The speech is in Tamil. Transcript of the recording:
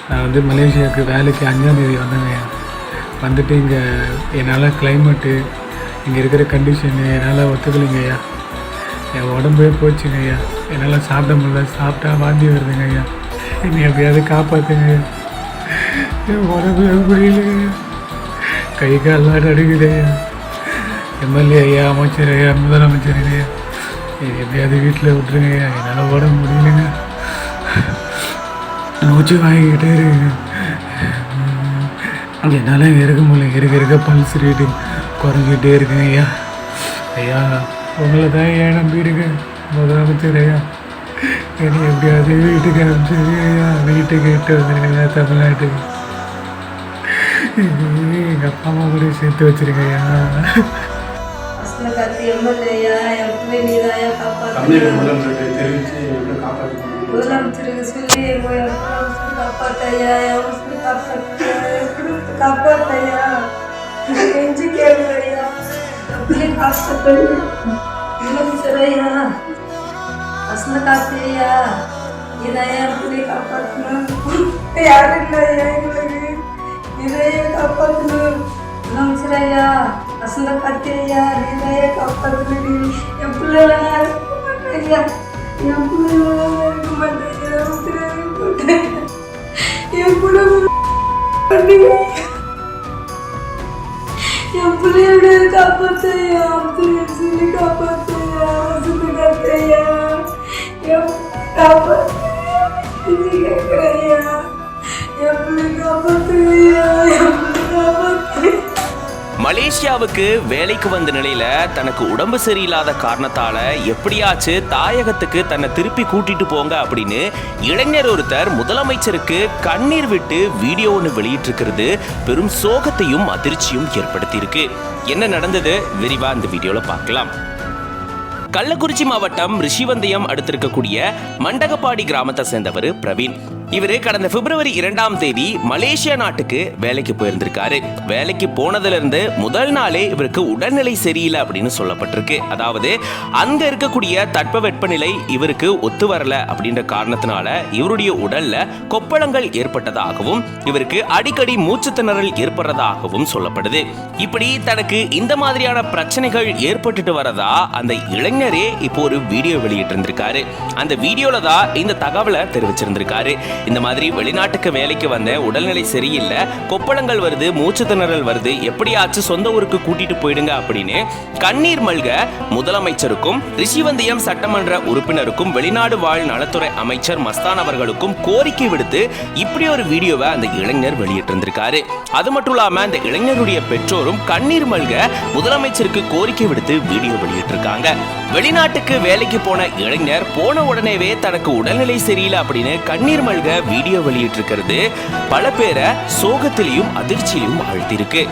நான் மலேசியாவுக்கு வேலைக்கு 5ஆம் தேதி வந்தேங்கய்யா. வந்துட்டு இங்கே என்னால் கிளைமேட்டு இங்கே இருக்கிற கண்டிஷனு என்னால் ஒத்துக்கலைங்கய்யா. என் உடம்பே போச்சுங்கய்யா. என்னால் சாப்பிட முடியல, சாப்பிட்டா வாந்தி வருதுங்கய்யா. என்னை எப்படியாவது காப்பாற்றுங்கய்யா. என் உடம்பு புரியலைங்கய்யா. கை கால்லாம் நடுங்குதையா. எம்எல்ஏ ஐயா, அமைச்சர் ஐயா, முதலமைச்சர் ஐயா, எப்படியாவது வீட்டில் விட்டுருங்கய்யா. என்னால் உடம்பு முடியலைங்க. மூச்சு வாங்கிக்கிட்டே இருக்குங்க. என்னால் இருக்க முடியல. இருக்க பல்ஸ் ரேட்டிங் குறைஞ்சிக்கிட்டே இருக்குங்க ஐயா. ஐயா உங்களை தான் ஏன் நம்பியிருக்கேன் முதலமைச்சர் ஐயா. என்னை எப்படியாவது வீட்டுக்கு அனுப்பிச்சிருங்க ஐயா. வீட்டுக்கு இட்டு வந்துருங்க தமிழ்நாட்டுக்கு. எங்கள் அப்பா அம்மா கூட சேர்த்து வச்சிருங்க ஐயா. முதலமைச்சருக்கு சொல்லி காப்பாத்தையா, காப்பாத்தையா, கெஞ்சி கேளுங்கய்யா. அப்படியே காப்பாற்று முதலமைச்சரையா, வசந்த காத்தையா, இதையா அப்படியே காப்பாற்றணும். யாரும் இல்லையா எங்களுக்கு, இதையே காப்பாற்றணும். முதலமைச்சரையா, வசந்த காத்தையா, இதையே காப்பாற்றணும். என் பிள்ளையா ஐயா, என் பிள்ளையா இருக்க மாட்டேன். என் குடும்பம் என் பிள்ளையோட காப்பாத்தையா, சொல்லி காப்பாத்தையா, வசந்த காத்தையா, காப்பாத்தையா, கேட்குறையா, என் பிள்ளை காப்பாத்தையா, என் பிள்ளை காப்பாத்தையா. மலேசியாவுக்கு வேலைக்கு வந்த நிலையில தனக்கு உடம்பு சரியில்லாத காரணத்தால எப்படியாச்சு தாயகத்துக்கு தன்னை திருப்பி கூட்டிட்டு போங்க அப்படின்னு இளைஞர் ஒருத்தர் முதலமைச்சருக்கு கண்ணீர் விட்டு வீடியோ ஒன்று வெளியிட்டு இருக்கிறது பெரும் சோகத்தையும் அதிர்ச்சியும் ஏற்படுத்தி இருக்கு. என்ன நடந்தது விரிவா இந்த வீடியோல பார்க்கலாம். கள்ளக்குறிச்சி மாவட்டம் ரிஷிவந்தயம் அடுத்திருக்கக்கூடிய மண்டகப்பாடி கிராமத்தை சேர்ந்தவர் பிரவீன். இவரு கடந்த பிப்ரவரி 2ஆம் தேதி மலேசியா நாட்டுக்கு வேலைக்கு போயிருந்திருக்காரு. வேலைக்கு போனதுல இருந்து முதல் நாளே இவருக்கு உடல்நிலை சரியில்லை அப்படின்னு சொல்லப்பட்டிருக்கு. அதாவது அங்க இருக்கக்கூடிய தட்பவெப்பநிலை இவருக்கு ஒத்து வரல அப்படின்ற காரணத்தினால இவருடைய உடல்ல கொப்பளங்கள் ஏற்பட்டதாகவும் இவருக்கு அடிக்கடி மூச்சு திணறல் ஏற்படுறதாகவும் சொல்லப்படுது. இப்படி தனக்கு இந்த மாதிரியான பிரச்சனைகள் ஏற்பட்டுட்டு வரதா அந்த இளைஞரே இப்போ ஒரு வீடியோ வெளியிட்டு இருந்திருக்காரு. அந்த வீடியோல தான் இந்த தகவலை தெரிவிச்சிருந்திருக்காரு. இந்த மாதிரி வெளிநாட்டுக்கு வேலைக்கு வந்த உடல்நிலை சரியில்லை, கொப்பளங்கள் வருது, மூச்சு திணறல் வருது, எப்படியாச்சும் சொந்த ஊருக்கு கூட்டிட்டு போயிடுங்க அப்படின்னு கண்ணீர் மல்க முதலமைச்சருக்கும் ரிஷிவந்தயம் சட்டமன்ற உறுப்பினருக்கும் வெளிநாடு வாழ் நலத்துறை அமைச்சர் மஸ்தான் அவர்களுக்கும் கோரிக்கை விடுத்து இப்படி ஒரு வீடியோவை அந்த இளைஞர் வெளியிட்டு இருந்திருக்காரு. அது மட்டும் இல்லாம அந்த இளைஞருடைய பெற்றோரும் கண்ணீர் மல்க முதலமைச்சருக்கு கோரிக்கை விடுத்து வீடியோ வெளியிட்டு இருக்காங்க. வெளிநாட்டுக்கு வேலைக்கு போன இளைஞர் போன உடனேவே தனக்கு உடல்நிலை சரியில்லை அப்படின்னு கண்ணீர் மல்க வீடியோ வெளியிட்டு இருக்கிறது பல பேரை சோகத்திலையும் அதிர்ச்சியிலும் ஆழ்த்திருக்கு.